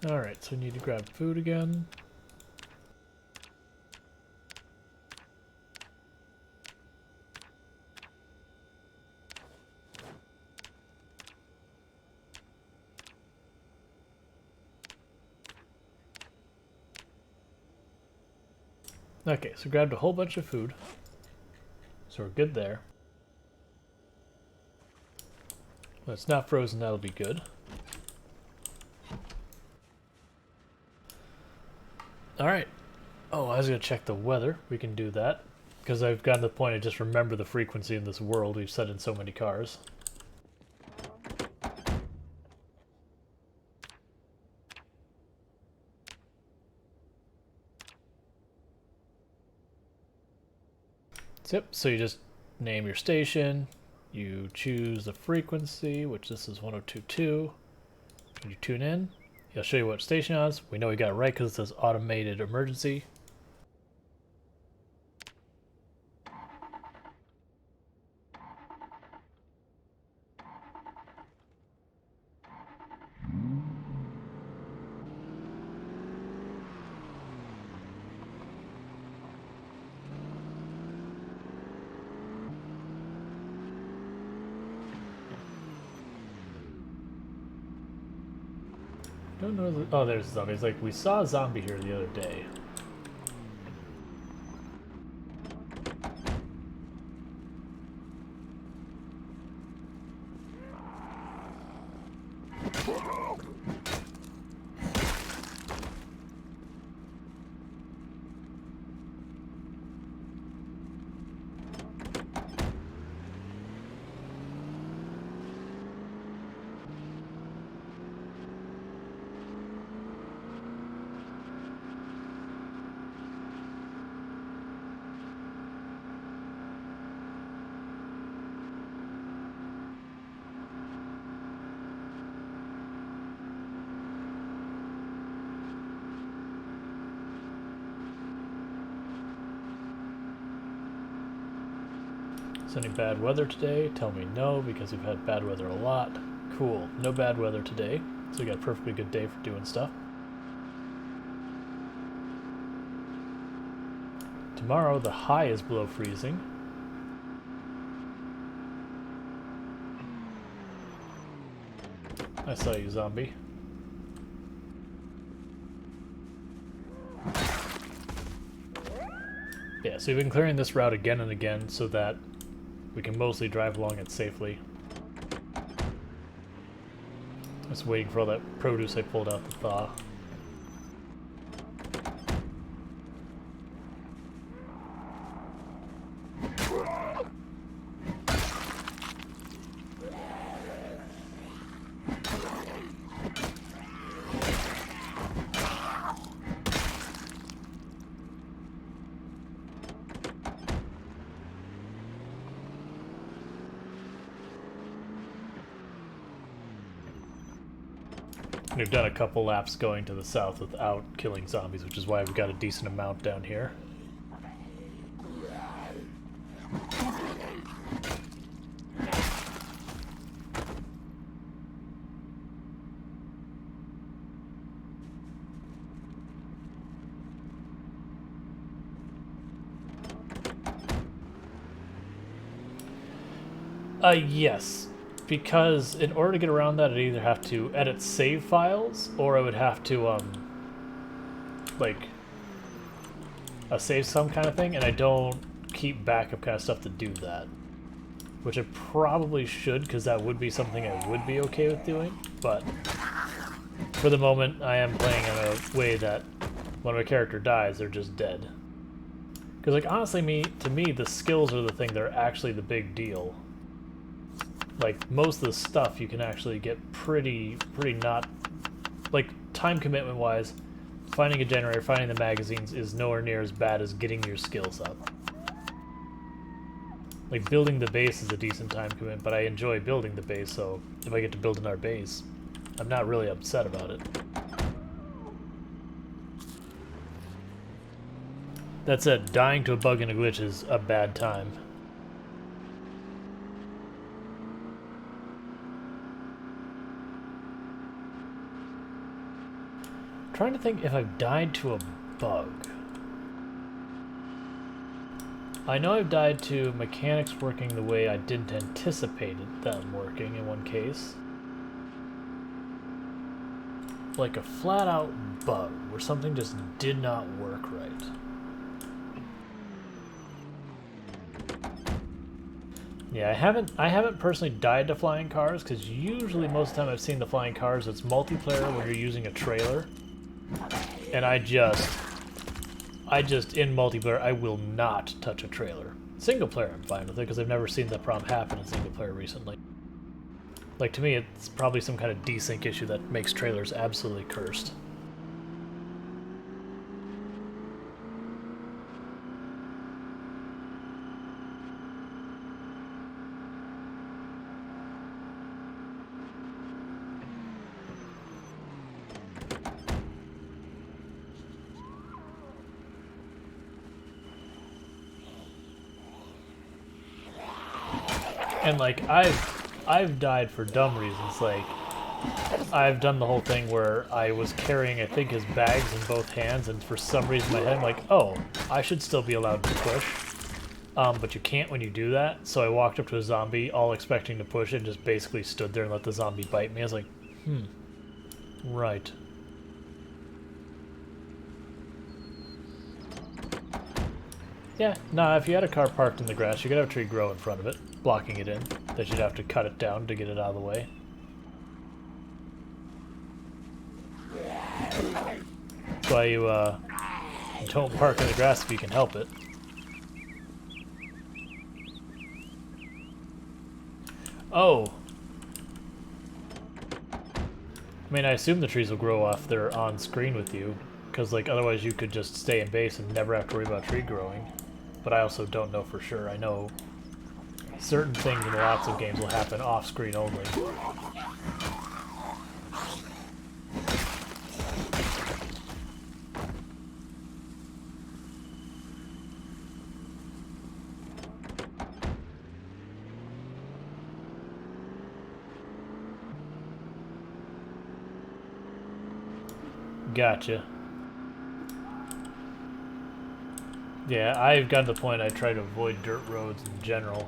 Alright, so we need to grab food again. Okay, so grabbed a whole bunch of food. So we're good there. Well, it's not frozen, that'll be good. Alright. Oh, I was going to check the weather. We can do that. Because I've gotten to the point I just remember the frequency in this world we've set in so many cars. Yep, so you just name your station, you choose the frequency, which this is 1022. When you tune in, it'll show you what station it is. We know we got it right because it says automated emergency. Don't know the, oh, there's zombies. Like, we saw a zombie here the other day. Is any bad weather today? Tell me no, because we've had bad weather a lot. Cool. No bad weather today. So we got a perfectly good day for doing stuff. Tomorrow the high is below freezing. I saw you, zombie. Yeah, so we've been clearing this route again and again so that we can mostly drive along it safely. Just waiting for all that produce I pulled out to thaw. We've done a couple laps going to the south without killing zombies, which is why we've got a decent amount down here. Yes. Because in order to get around that, I'd either have to edit save files, or I would have to, like, a save some kind of thing, and I don't keep backup kind of stuff to do that. Which I probably should, because that would be something I would be okay with doing, but for the moment, I am playing in a way that when my character dies, they're just dead. Because, like, honestly, to me, the skills are the thing that are actually the big deal. Like, most of the stuff you can actually get pretty not... Like, time commitment wise, finding a generator, finding the magazines is nowhere near as bad as getting your skills up. Like, building the base is a decent time commitment, but I enjoy building the base, so if I get to build in our base, I'm not really upset about it. That said, dying to a bug and a glitch is a bad time. I'm trying to think if I've died to a bug. I know I've died to mechanics working the way I didn't anticipate them working in one case. Like a flat-out bug, where something just did not work right. Yeah, I haven't personally died to flying cars, because usually most of the time I've seen the flying cars, it's multiplayer when you're using a trailer. And I just, in multiplayer, I will not touch a trailer. Single player, I'm fine with it, because I've never seen that problem happen in single player recently. Like, to me, it's probably some kind of desync issue that makes trailers absolutely cursed. And, like, I've died for dumb reasons, like, I've done the whole thing where I was carrying, I think, his bags in both hands, and for some reason in my head, I'm like, oh, I should still be allowed to push. But you can't when you do that, so I walked up to a zombie, all expecting to push it, and just basically stood there and let the zombie bite me. I was like, right. Yeah, nah, if you had a car parked in the grass, you could have a tree grow in front of it, blocking it in. That you'd have to cut it down to get it out of the way. That's why you, don't park in the grass if you can help it. Oh! I mean, I assume the trees will grow off they're on screen with you, because, like, otherwise you could just stay in base and never have to worry about tree growing. But I also don't know for sure. I know certain things in lots of games will happen off-screen only. Gotcha. Yeah, I've gotten to the point I try to avoid dirt roads in general.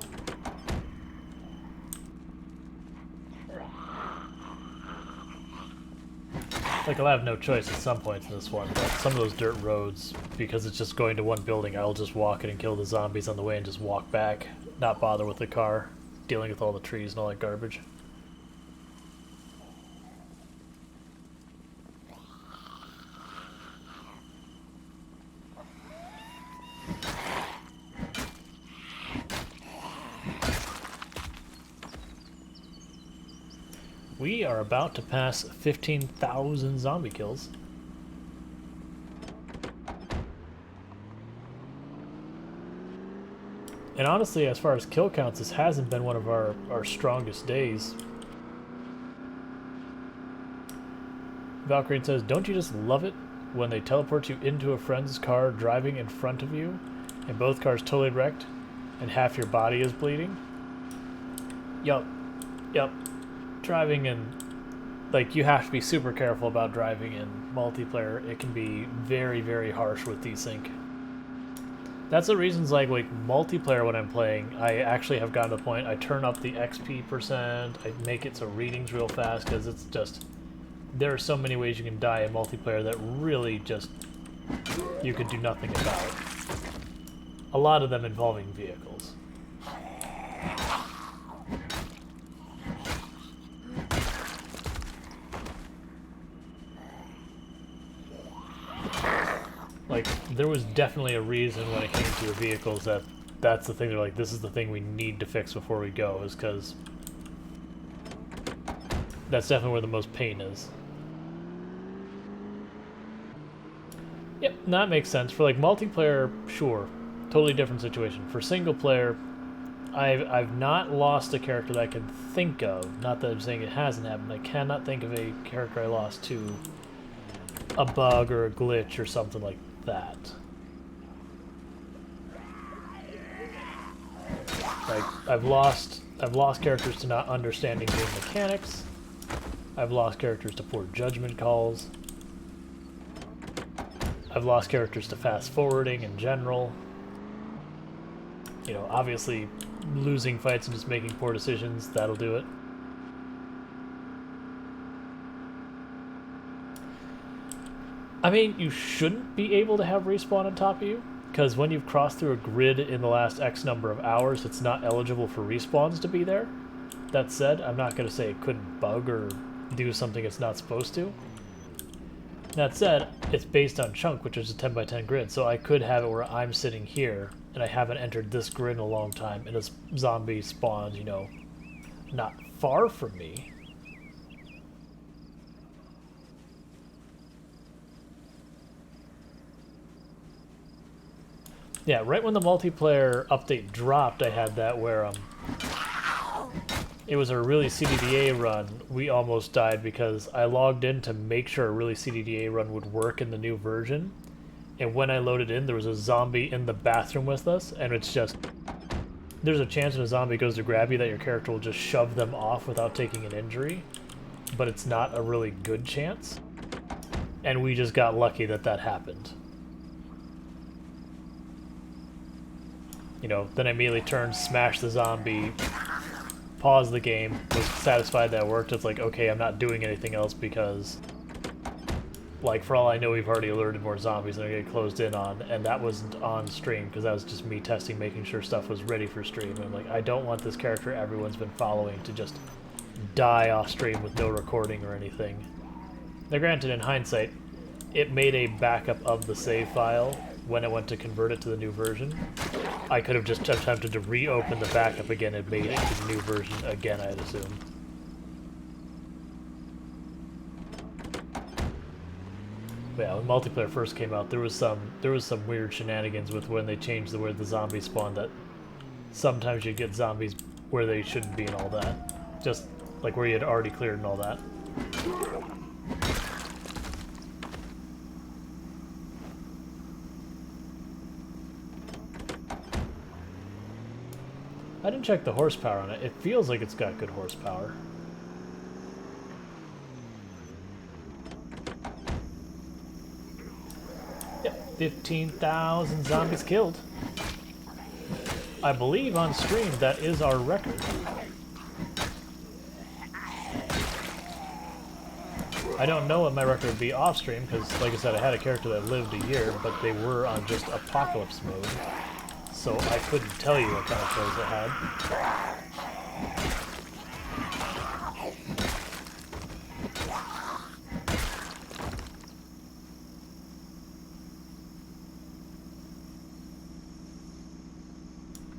Like, I'll have no choice at some points in this one, but some of those dirt roads, because it's just going to one building, I'll just walk it and kill the zombies on the way and just walk back, not bother with the car, dealing with all the trees and all that garbage. We are about to pass 15,000 zombie kills. And honestly, as far as kill counts, this hasn't been one of our strongest days. Valkyrie says, don't you just love it when they teleport you into a friend's car driving in front of you, and both cars totally wrecked, and half your body is bleeding? Yup. Yup. Driving in, like, you have to be super careful about driving in multiplayer. It can be very, very harsh with desync. That's the reasons, like multiplayer when I'm playing, I actually have gotten to the point I turn up the XP percent, I make it so readings real fast, because it's just, there are so many ways you can die in multiplayer that really just, you could do nothing about. A lot of them involving vehicles. Like, there was definitely a reason when it came to the vehicles that that's the thing, they're like, this is the thing we need to fix before we go, is because that's definitely where the most pain is. Yep, that makes sense. For, like, multiplayer, sure, totally different situation. For single player, I've not lost a character that I can think of. Not that I'm saying it hasn't happened. I cannot think of a character I lost to a bug or a glitch or something like that. Like, I've lost characters to not understanding game mechanics. I've lost characters to poor judgment calls. I've lost characters to fast forwarding in general. You know, obviously losing fights and just making poor decisions, that'll do it. I mean, you shouldn't be able to have respawn on top of you, because when you've crossed through a grid in the last X number of hours, it's not eligible for respawns to be there. That said, I'm not going to say it couldn't bug or do something it's not supposed to. That said, it's based on chunk, which is a 10 by 10 grid, so I could have it where I'm sitting here, and I haven't entered this grid in a long time, and a zombie spawns, you know, not far from me. Yeah, right when the multiplayer update dropped, I had that where it was a really CDDA run. We almost died because I logged in to make sure a really CDDA run would work in the new version. And when I loaded in, there was a zombie in the bathroom with us, and it's just... There's a chance when a zombie goes to grab you that your character will just shove them off without taking an injury. But it's not a really good chance. And we just got lucky that that happened. You know, then I immediately turned, smashed the zombie, paused the game, was satisfied that it worked. It's like, okay, I'm not doing anything else because, like, for all I know, we've already alerted more zombies and they're getting closed in on, and that wasn't on stream because that was just me testing, making sure stuff was ready for stream. And I'm like, I don't want this character everyone's been following to just die off stream with no recording or anything. Now, granted, in hindsight, it made a backup of the save file when it went to convert it to the new version. I could have just attempted to reopen the backup again and made it to the new version again, I'd assume. But yeah, when multiplayer first came out, there was some weird shenanigans with when they changed the where the zombies spawn, that sometimes you get zombies where they shouldn't be and all that. Just like where you had already cleared and all that. I didn't check the horsepower on it. It feels like it's got good horsepower. Yep, 15,000 zombies killed. I believe on stream that is our record. I don't know what my record would be off stream because, like I said, I had a character that lived a year, but they were on just apocalypse mode. So I couldn't tell you what kind of kills it had.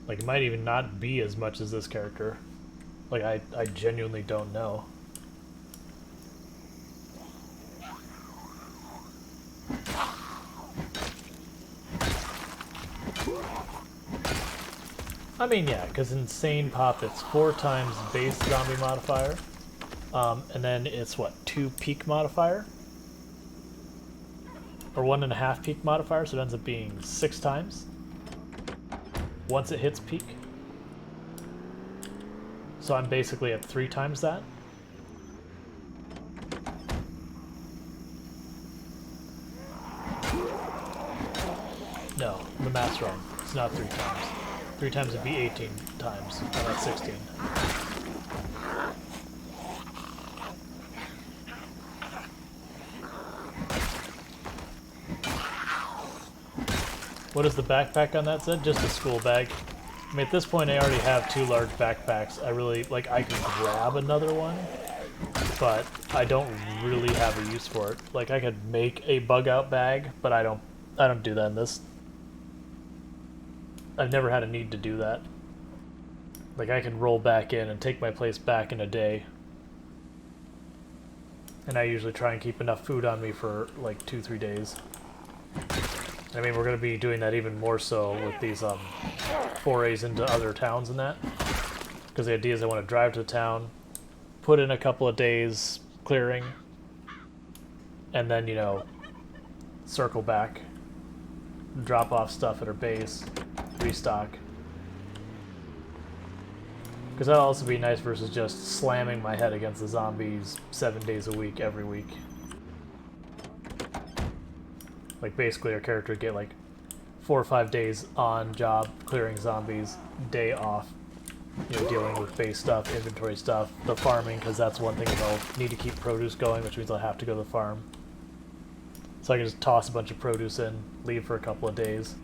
Like, it might even not be as much as this character. Like, I genuinely don't know. I mean, yeah, because Insane Pop, it's 4 times base zombie modifier, and then it's, what, 2 peak modifier? Or 1.5 peak modifier, so it ends up being 6 times once it hits peak. So I'm basically at 3 times that. No, the math's wrong. It's not 3 times. 3 times would be 18 times. Oh, that's 16. What is the backpack on that said? Just a school bag. I mean, at this point I already have 2 large backpacks. I really, like, I could grab another one, but I don't really have a use for it. Like, I could make a bug out bag, but I don't do that in this. I've never had a need to do that. Like, I can roll back in and take my place back in a day. And I usually try and keep enough food on me for like 2-3 days. I mean, we're going to be doing that even more so with these forays into other towns and that. Because the idea is I want to drive to the town, put in a couple of days clearing, and then, you know, circle back, drop off stuff at our base, restock. Because that'll also be nice versus just slamming my head against the zombies 7 days a week, every week. Like basically our character would get like 4 or 5 days on job clearing zombies, day off, you know, dealing with base stuff, inventory stuff, the farming, because that's one thing I'll need to keep produce going, which means I'll have to go to the farm. So I can just toss a bunch of produce in, leave for a couple of days,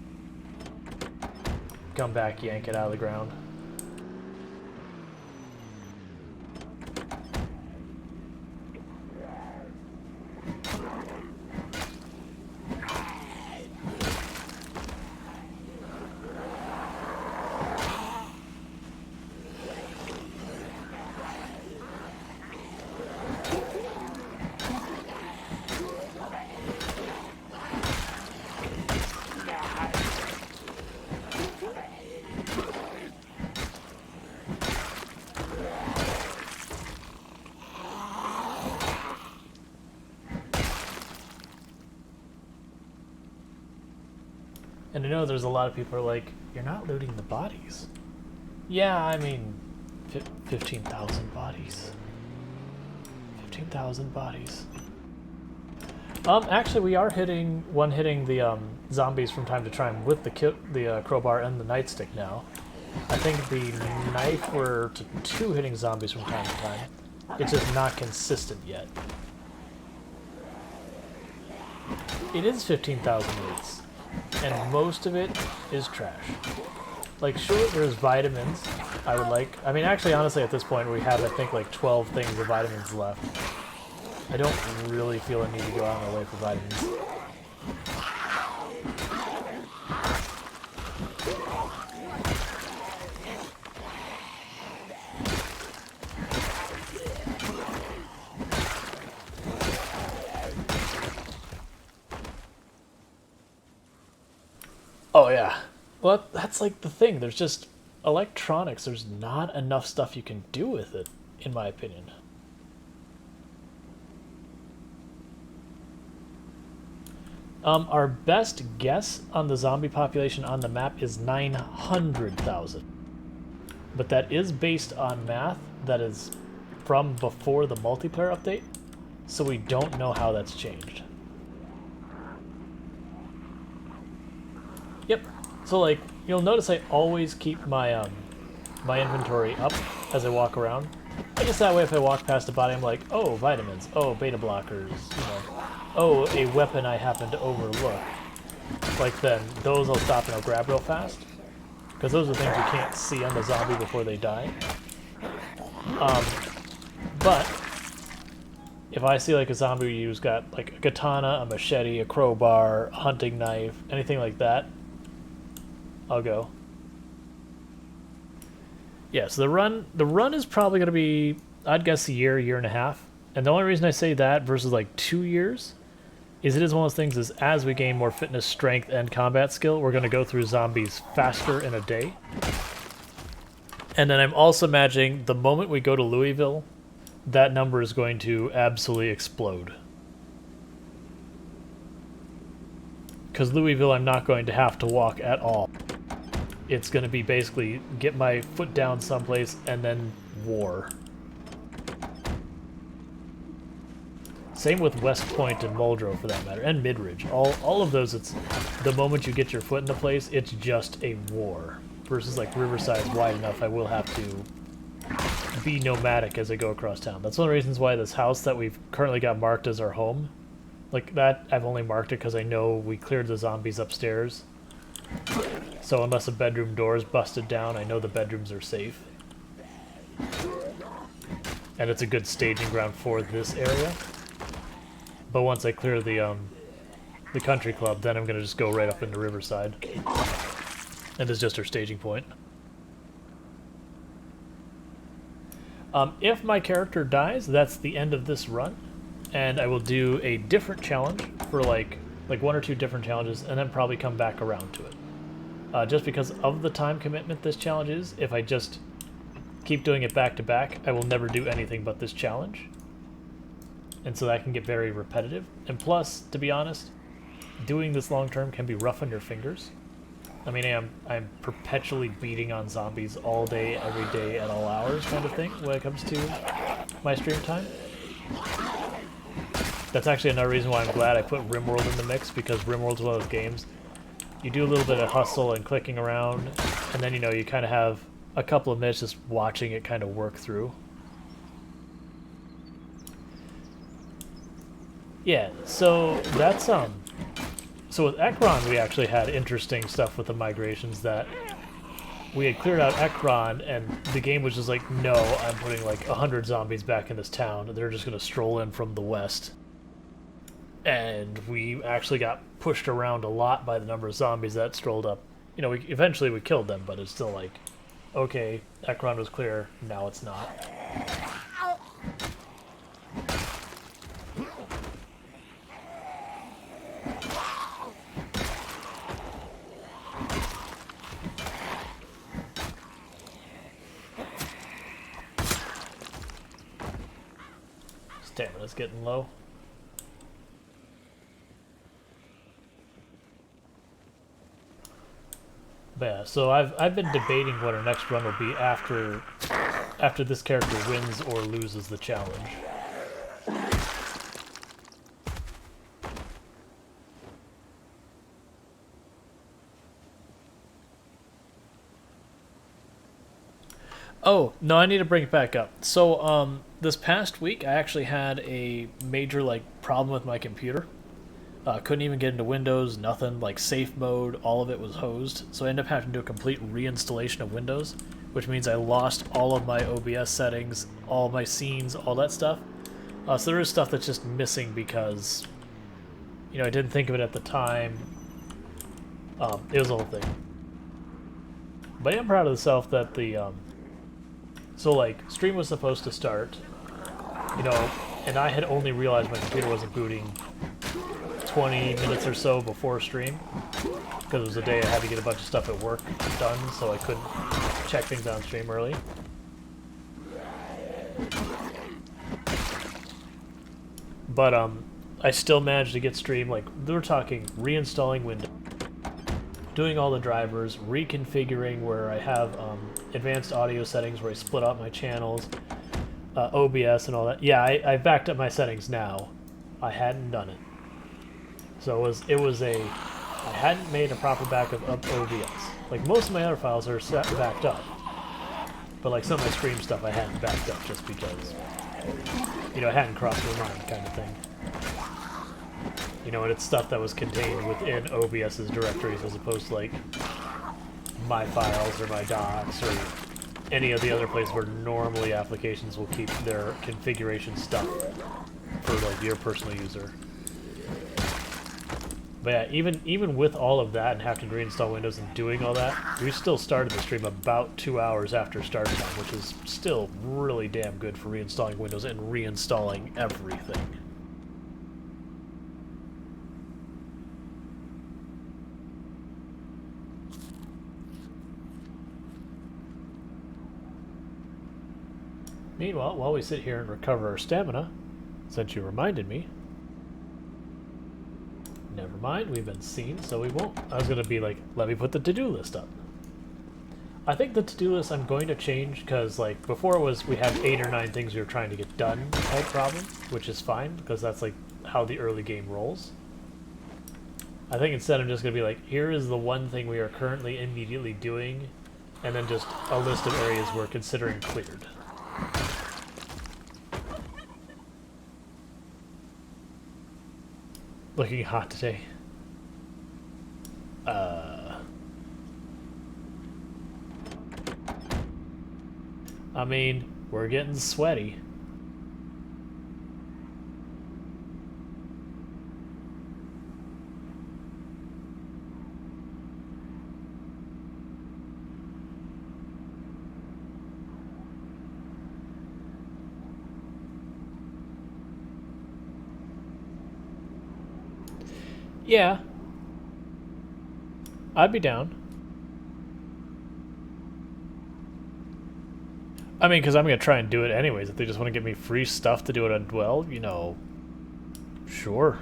come back, yank it out of the ground. And I know there's a lot of people who are like, you're not looting the bodies. Yeah, I mean, 15,000 bodies. 15,000 bodies. Actually, we are hitting the zombies from time to time with the crowbar and the nightstick now. I think the knife we're to 2 hitting zombies from time to time. It's just not consistent yet. It is 15,000 hits. And most of it is trash. Like, sure, there's vitamins. I would like... I mean, actually, honestly, at this point, we have, I think, like 12 things of vitamins left. I don't really feel a need to go out of my way for vitamins. Oh yeah. Well, that's like the thing. There's just electronics. There's not enough stuff you can do with it, in my opinion. Our best guess on the zombie population on the map is 900,000. But that is based on math that is from before the multiplayer update, so we don't know how that's changed. Yep. So like you'll notice I always keep my my inventory up as I walk around. I guess that way if I walk past a body I'm like, oh, vitamins, oh, beta blockers, you know, oh, a weapon I happen to overlook. Like then those I'll stop and I'll grab real fast. Because those are things you can't see on the zombie before they die. But if I see like a zombie who's got like a katana, a machete, a crowbar, a hunting knife, anything like that, I'll go. Yeah, so the run is probably going to be, I'd guess, a year and a half. And the only reason I say that versus like 2 years is it is one of those things is as we gain more fitness, strength, and combat skill, we're going to go through zombies faster in a day. And then I'm also imagining the moment we go to Louisville, that number is going to absolutely explode. Because Louisville, I'm not going to have to walk at all. It's going to be basically get my foot down someplace and then war. Same with West Point and Muldrow for that matter, and Midridge. All of those, it's the moment you get your foot into place, it's just a war. Versus like Riverside's wide enough, I will have to be nomadic as I go across town. That's one of the reasons why this house that we've currently got marked as our home, like that, I've only marked it because I know we cleared the zombies upstairs. So unless a bedroom door is busted down, I know the bedrooms are safe. And it's a good staging ground for this area. But once I clear the country club, then I'm going to just go right up into Riverside. And it's just our staging point. If my character dies, that's the end of this run. And I will do a different challenge for like 1 or 2 different challenges, and then probably come back around to it. Just because of the time commitment this challenge is, if I just keep doing it back to back, I will never do anything but this challenge. And so that can get very repetitive. And plus, to be honest, doing this long term can be rough on your fingers. I mean, I'm perpetually beating on zombies all day, every day, at all hours kind of thing when it comes to my stream time. That's actually another reason why I'm glad I put RimWorld in the mix, because RimWorld's one of those games you do a little bit of hustle and clicking around, and then, you know, you kind of have a couple of minutes just watching it kind of work through. Yeah, so that's, so with Ekron, we actually had interesting stuff with the migrations that we had cleared out Ekron, and the game was just like, no, I'm putting like 100 zombies back in this town, and they're just going to stroll in from the west. And we actually got pushed around a lot by the number of zombies that strolled up. You know, eventually we killed them, but it's still like, okay, Ekron was clear, now it's not. Stamina's getting low. But yeah, so I've been debating what our next run will be after this character wins or loses the challenge. Oh, no, I need to bring it back up. So, this past week, I actually had a major, like, problem with my computer. Couldn't even get into Windows, nothing, like, safe mode, all of it was hosed. So I ended up having to do a complete reinstallation of Windows, which means I lost all of my OBS settings, all my scenes, all that stuff. So there is stuff that's just missing because, you know, I didn't think of it at the time. It was a whole thing. But I am proud of myself that the, so, like, stream was supposed to start, you know, and I had only realized my computer wasn't booting 20 minutes or so before stream, because it was a day I had to get a bunch of stuff at work done, so I couldn't check things on stream early. But, I still managed to get stream, like, we're talking reinstalling Windows, doing all the drivers, reconfiguring where I have, advanced audio settings where I split up my channels, OBS and all that. Yeah, I backed up my settings now. I hadn't done it. So I hadn't made a proper backup of OBS. Like, most of my other files are backed up. But, like, some of my stream stuff I hadn't backed up just because, you know, it hadn't crossed my mind kind of thing. You know, and it's stuff that was contained within OBS's directories as opposed to, like, my files or my docs or any of the other places where normally applications will keep their configuration stuff for, like, your personal user. But yeah, even with all of that and having to reinstall Windows and doing all that, we still started the stream about 2 hours after start time, which is still really damn good for reinstalling Windows and reinstalling everything. Meanwhile, while we sit here and recover our stamina, since you reminded me, never mind, we've been seen, so we won't. I was going to be like, let me put the to-do list up. I think the to-do list I'm going to change, because, like, before it was we had 8 or 9 things we were trying to get done type problem, which is fine, because that's, like, how the early game rolls. I think instead I'm just going to be like, here is the one thing we are currently immediately doing, and then just a list of areas we're considering cleared. Looking hot today. I mean, we're getting sweaty. Yeah. I'd be down. I mean, because I'm going to try and do it anyways. If they just want to give me free stuff to do it on Dwell, you know, sure.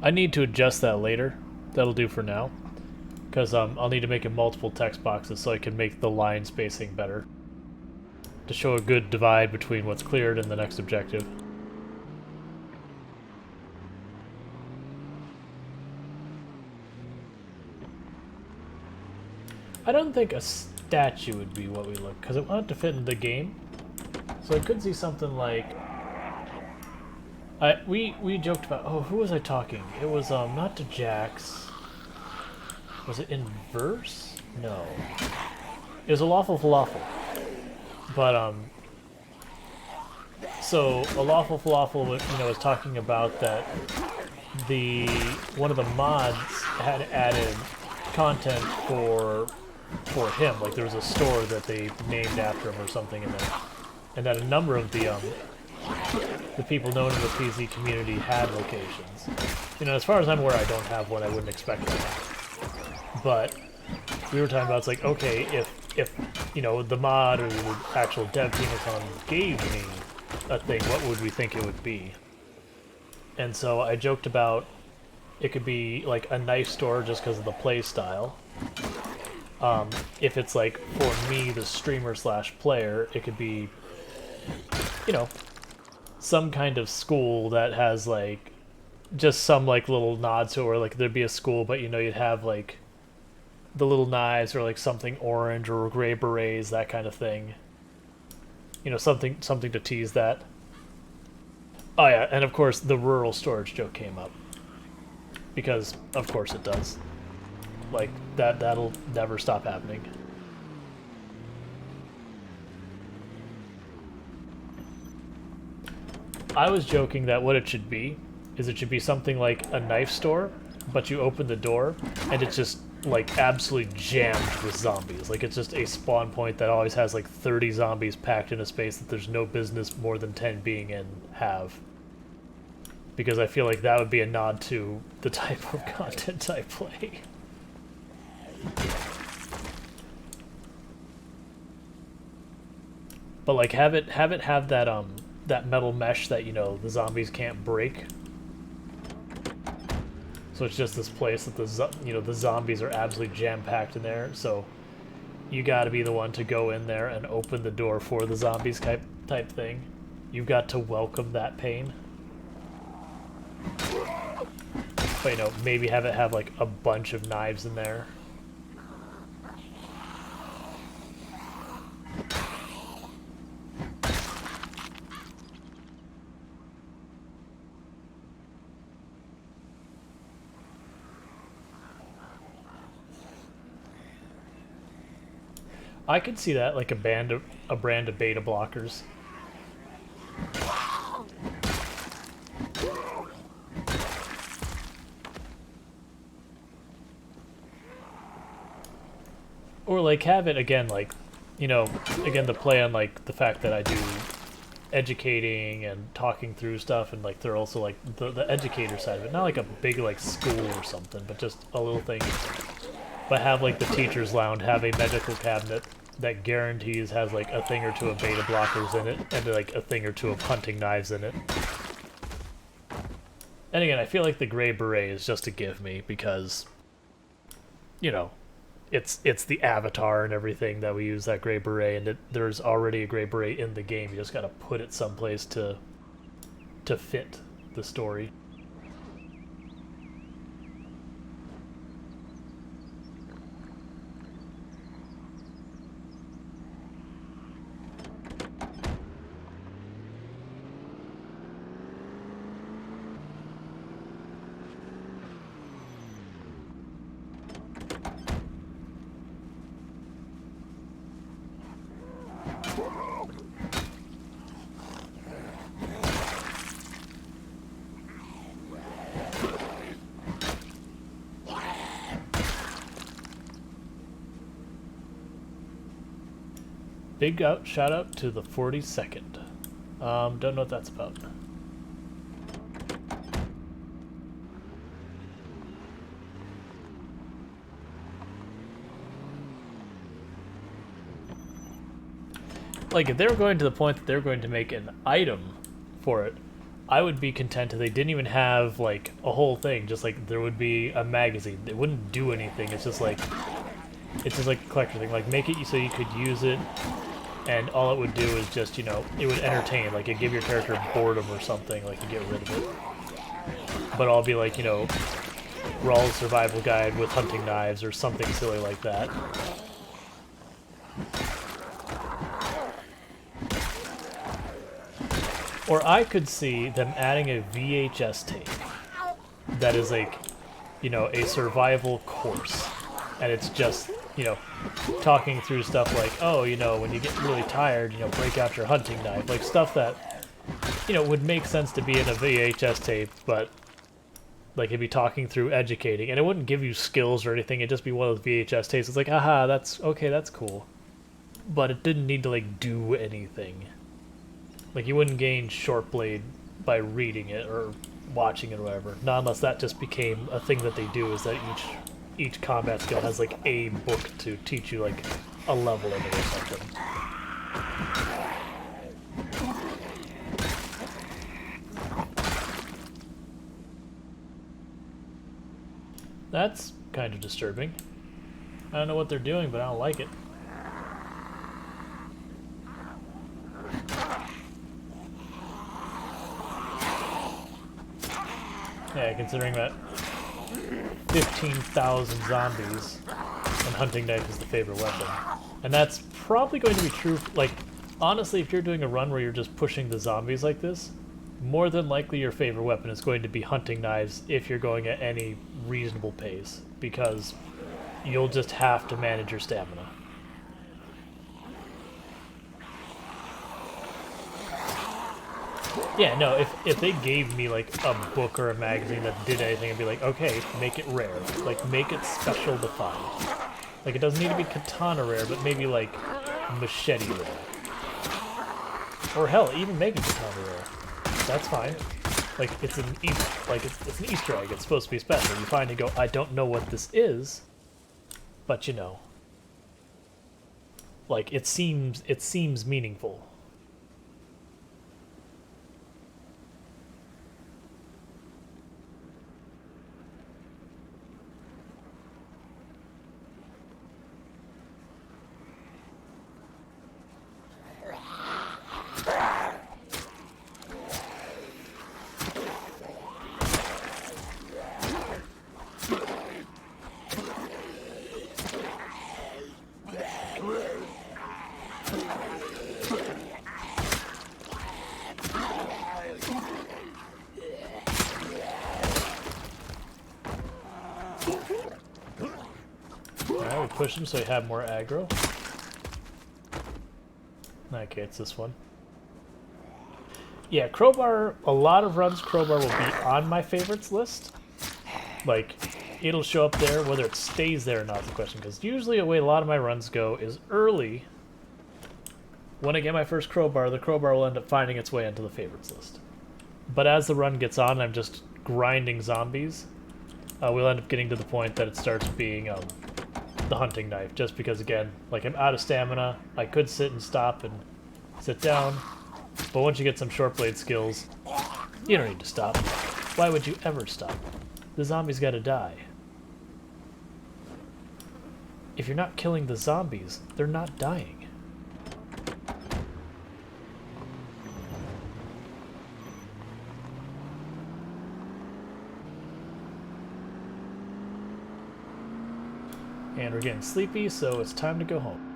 I need to adjust that later. That'll do for now. Because I'll need to make it multiple text boxes so I can make the line spacing better. To show a good divide between what's cleared and the next objective. I don't think a statue would be what we look, because it wanted to fit in the game. So I could see something like... we joked about... Oh, who was I talking? It was, not to Jax. Was it in verse? No. It was a lawful falafel. But, so, a lawful falafel, you know, was talking about that one of the mods had added content for him. Like, there was a store that they named after him or something in there. And that a number of the people known in the PZ community had locations. You know, as far as I'm aware, I don't have one. I wouldn't expect to have. But we were talking about, it's like, okay, if you know, the mod or the actual dev team gave me a thing, what would we think it would be? And so I joked about it could be like a knife store just because of the play style. If it's like for me, the streamer slash player, it could be, you know, some kind of school that has like just some like little nods to it, or like there'd be a school, but you know, you'd have like the little knives or like something orange or gray berets, that kind of thing. You know, something to tease that. Oh yeah, and of course the rural storage joke came up. Because of course it does. Like that'll never stop happening. I was joking that what it should be is it should be something like a knife store, but you open the door and it's just like absolutely jammed with zombies. Like it's just a spawn point that always has like 30 zombies packed in a space that there's no business more than 10 being in have. Because I feel like that would be a nod to the type of content I play. But like have that that metal mesh that, you know, the zombies can't break. So it's just this place that the zombies are absolutely jam-packed in there. So you got to be the one to go in there and open the door for the zombies type thing. You've got to welcome that pain. But, you know, maybe have it have like a bunch of knives in there. I could see that, like a brand of beta blockers. Or like have it again, like, you know, again the play on like the fact that I do educating and talking through stuff, and like they're also like the educator side of it, not like a big like school or something, but just a little thing. But have like the teacher's lounge have a medical cabinet that guarantees has like a thing or two of beta blockers in it, and like a thing or two of hunting knives in it. And again, I feel like the gray beret is just a give me because, you know, it's the avatar and everything that we use, that gray beret, and there's already a gray beret in the game. You just gotta put it someplace to fit the story. Big shout out to the 42nd. Don't know what that's about. Like, if they were going to the point that they're going to make an item for it, I would be content if they didn't even have like a whole thing. Just like there would be a magazine. It wouldn't do anything. It's just like a collector thing. Like make it so you could use it, and all it would do is just, you know, it would entertain. Like it'd give your character boredom or something. Like you get rid of it. But I'll be like, you know, Rawl's survival guide with hunting knives or something silly like that. Or I could see them adding a VHS tape that is like, you know, a survival course. And it's just, you know, talking through stuff like, oh, you know, when you get really tired, you know, break out your hunting knife. Like stuff that, you know, would make sense to be in a VHS tape, but like it'd be talking through educating. And it wouldn't give you skills or anything, it'd just be one of those VHS tapes. It's like, aha, that's, okay, that's cool. But it didn't need to, like, do anything. Like, you wouldn't gain short blade by reading it or watching it or whatever. Not unless that just became a thing that they do, is that each combat skill has, like, a book to teach you, like, a level in it or something. That's kind of disturbing. I don't know what they're doing, but I don't like it. Yeah, considering that 15,000 zombies and hunting knife is the favorite weapon. And that's probably going to be true, like, honestly, if you're doing a run where you're just pushing the zombies like this, more than likely your favorite weapon is going to be hunting knives if you're going at any reasonable pace, because you'll just have to manage your stamina. Yeah, no, if they gave me, like, a book or a magazine that did anything, I'd be like, okay, make it rare. Like, make it special defined. Like, it doesn't need to be katana rare, but maybe, like, machete rare. Or hell, even make it katana rare. That's fine. Like, it's an Easter egg, it's supposed to be special. You find and go, I don't know what this is, but, you know. Like, it seems meaningful. Alright, we push him so he have more aggro. Okay, it's this one. Yeah, crowbar, a lot of runs crowbar will be on my favorites list. Like, it'll show up there, whether it stays there or not is the question, because usually the way a lot of my runs go is early. When I get my first crowbar, the crowbar will end up finding its way into the favorites list. But as the run gets on and I'm just grinding zombies, we'll end up getting to the point that it starts being the hunting knife, just because, again, like, I'm out of stamina. I could sit and stop and sit down, but once you get some short blade skills, you don't need to stop. Why would you ever stop? The zombies gotta die. If you're not killing the zombies, they're not dying. And we're getting sleepy, so it's time to go home.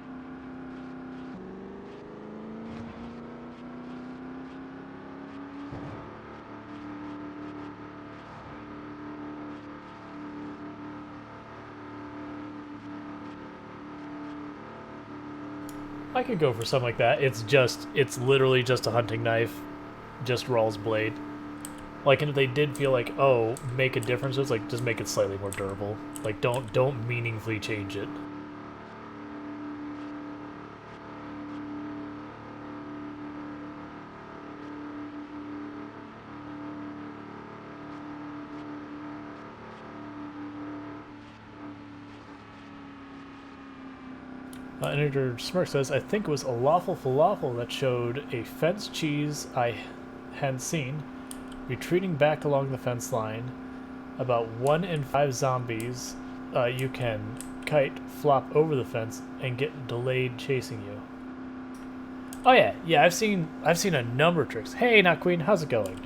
I could go for something like that. It's literally just a hunting knife, just Rawl's blade. Like, and if they did feel like, oh, make a difference, it's like, just make it slightly more durable. Like, don't meaningfully change it. Editor Smirk says, I think it was a lawful falafel that showed a fence cheese I hadn't seen. retreating back along the fence line. About 1 in 5 zombies you can kite, flop over the fence, and get delayed chasing you. Oh yeah, I've seen a number of tricks. Hey, Not Queen, how's it going?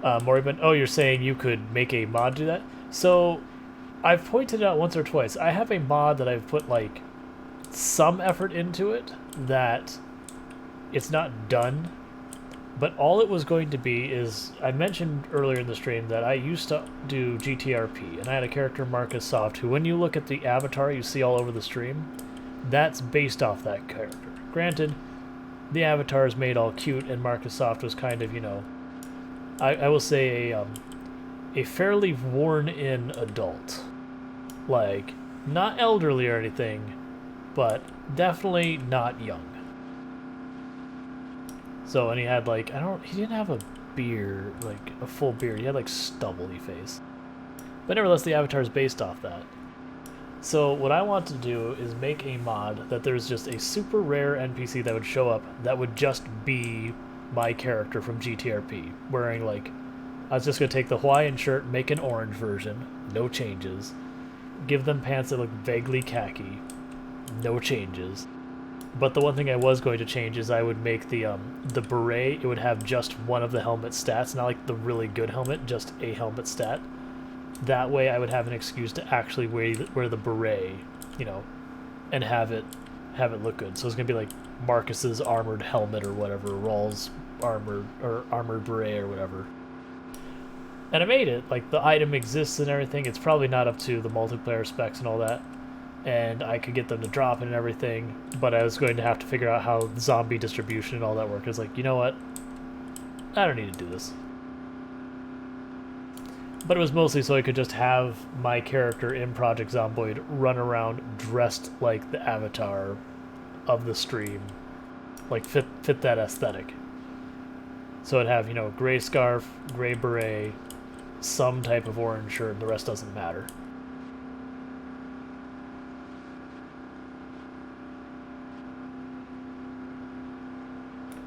Moribund, oh, you're saying you could make a mod do that? So, I've pointed out once or twice. I have a mod that I've put like some effort into it that it's not done. But all it was going to be is, I mentioned earlier in the stream that I used to do GTRP, and I had a character, Marcus Soft, who when you look at the avatar you see all over the stream, that's based off that character. Granted, the avatar is made all cute, and Marcus Soft was kind of, you know, I will say a fairly worn-in adult. Like, not elderly or anything, but definitely not young. So, and he had like, he didn't have a beard, like a full beard. He had like stubbly face. But nevertheless, the avatar is based off that. So what I want to do is make a mod that there's just a super rare NPC that would show up that would just be my character from GTRP. Wearing like, I was just going to take the Hawaiian shirt, make an orange version, no changes. Give them pants that look vaguely khaki, no changes. But the one thing I was going to change is I would make the beret, it would have just one of the helmet stats, not like the really good helmet, just a helmet stat. That way I would have an excuse to actually wear the beret, you know, and have it look good. So it's going to be like Marcus's armored helmet or whatever, Rawl's armored beret or whatever. And I made it, like the item exists and everything. It's probably not up to the multiplayer specs and all that. And I could get them to drop it and everything, but I was going to have to figure out how zombie distribution and all that work. I was like, you know what? I don't need to do this. But it was mostly so I could just have my character in Project Zomboid run around dressed like the avatar of the stream. Like, fit that aesthetic. So I'd have, you know, gray scarf, gray beret, some type of orange shirt, and the rest doesn't matter.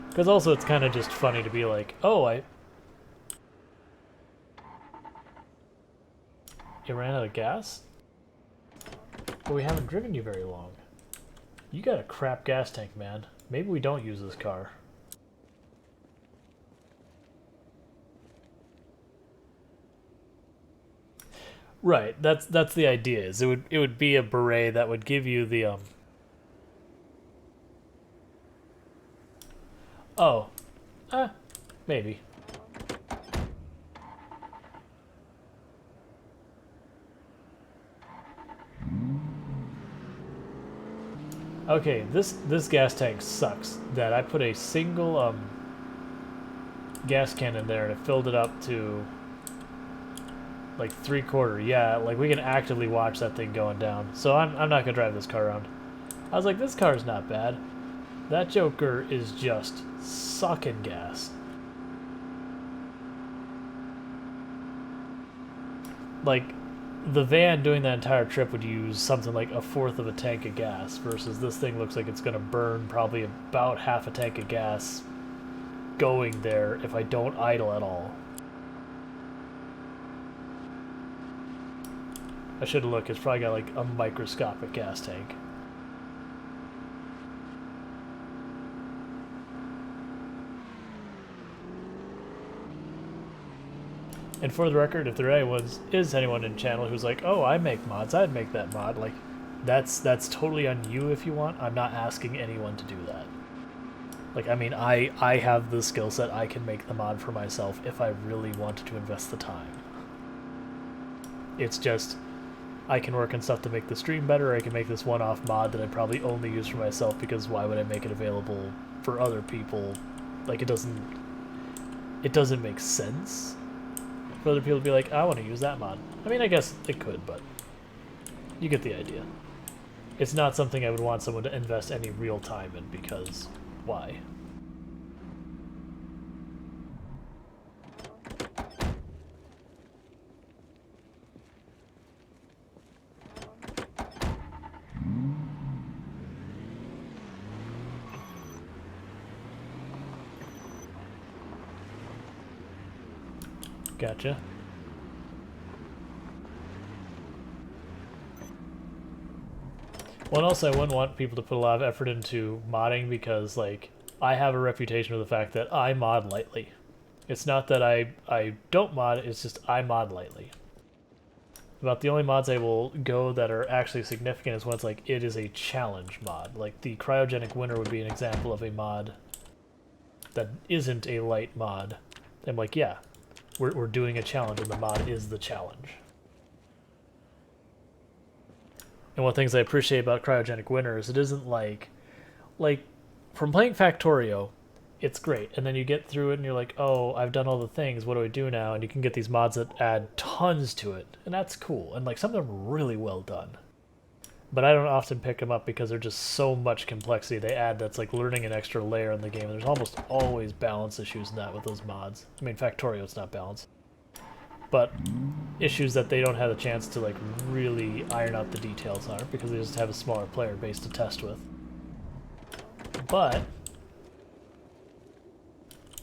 Because also it's kind of just funny to be like, oh, you ran out of gas? But we haven't driven you very long. You got a crap gas tank, man. Maybe we don't use this car. Right, that's the idea. Is it would be a beret that would give you the Oh. Maybe. Okay, this gas tank sucks. That I put a single gas can in there and it filled it up to like 3/4. Yeah, like we can actively watch that thing going down. So I'm not gonna drive this car around. I was like, this car is not bad. That Joker is just sucking gas. Like, the van doing that entire trip would use something like 1/4 of a tank of gas, versus this thing looks like it's going to burn probably about half a tank of gas going there if I don't idle at all. I should look, it's probably got like a microscopic gas tank. And for the record, if there is anyone in channel who's like, oh, I make mods, I'd make that mod, like, that's totally on you if you want. I'm not asking anyone to do that. Like, I mean, I have the skill set, I can make the mod for myself if I really wanted to invest the time. It's just, I can work on stuff to make the stream better, or I can make this one-off mod that I'd probably only use for myself, because why would I make it available for other people? Like, it doesn't make sense for other people to be like, I want to use that mod. I mean, I guess it could, but you get the idea. It's not something I would want someone to invest any real time in, because why? Gotcha. Well, and also I wouldn't want people to put a lot of effort into modding because, like, I have a reputation for the fact that I mod lightly. It's not that I don't mod, it's just I mod lightly. About the only mods I will go that are actually significant is when it's like, it is a challenge mod. Like, the Cryogenic Winter would be an example of a mod that isn't a light mod. I'm like, yeah, we're doing a challenge and the mod is the challenge. And one of the things I appreciate about Cryogenic Winter is it isn't like from playing Factorio, it's great. And then you get through it and you're like, oh, I've done all the things, what do I do now? And you can get these mods that add tons to it. And that's cool. And like some of them are really well done. But I don't often pick them up because there's just so much complexity they add that's like learning an extra layer in the game. And there's almost always balance issues in that with those mods. I mean, Factorio, it's not balanced. But issues that they don't have a chance to like really iron out the details on because they just have a smaller player base to test with. But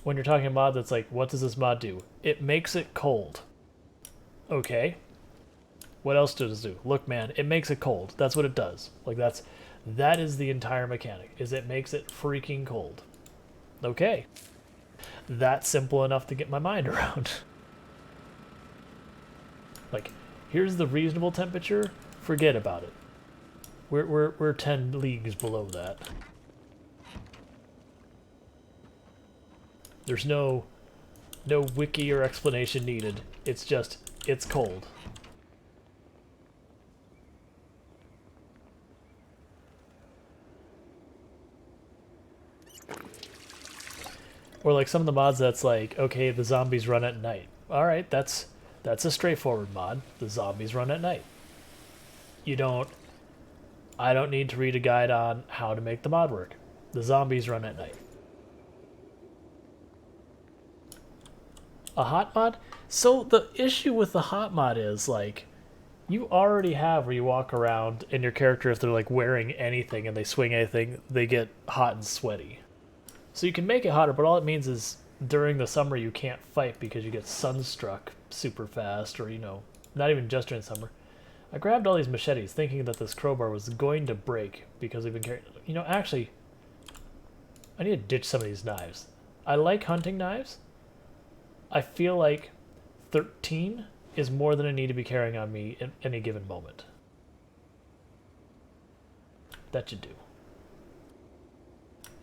when you're talking a mod that's like, what does this mod do? It makes it cold. Okay. What else does it do? Look, man, it makes it cold. That's what it does. Like that is the entire mechanic, is it makes it freaking cold. Okay. That's simple enough to get my mind around. Like, here's the reasonable temperature, forget about it. We're 10 leagues below that. There's no wiki or explanation needed. It's just, it's cold. Or like some of the mods that's like, okay, the zombies run at night. Alright, that's a straightforward mod. The zombies run at night. I don't need to read a guide on how to make the mod work. The zombies run at night. A hot mod? So the issue with the hot mod is like, you already have where you walk around and your character, if they're like wearing anything and they swing anything, they get hot and sweaty. So you can make it hotter, but all it means is during the summer you can't fight because you get sunstruck super fast, or, you know, not even just during summer. I grabbed all these machetes thinking that this crowbar was going to break because we've been carrying... You know, actually, I need to ditch some of these knives. I like hunting knives. I feel like 13 is more than I need to be carrying on me at any given moment. That should do.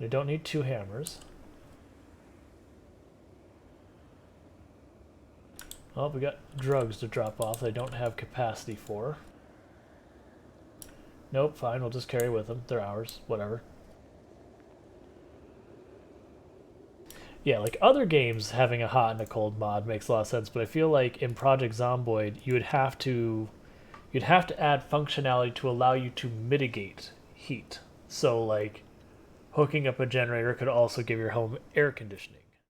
I don't need 2 hammers. Oh, we got drugs to drop off that I don't have capacity for. Nope, fine, we'll just carry with them. They're ours, whatever. Yeah, like other games, having a hot and a cold mod makes a lot of sense, but I feel like in Project Zomboid, you'd have to add functionality to allow you to mitigate heat. So like hooking up a generator could also give your home air conditioning.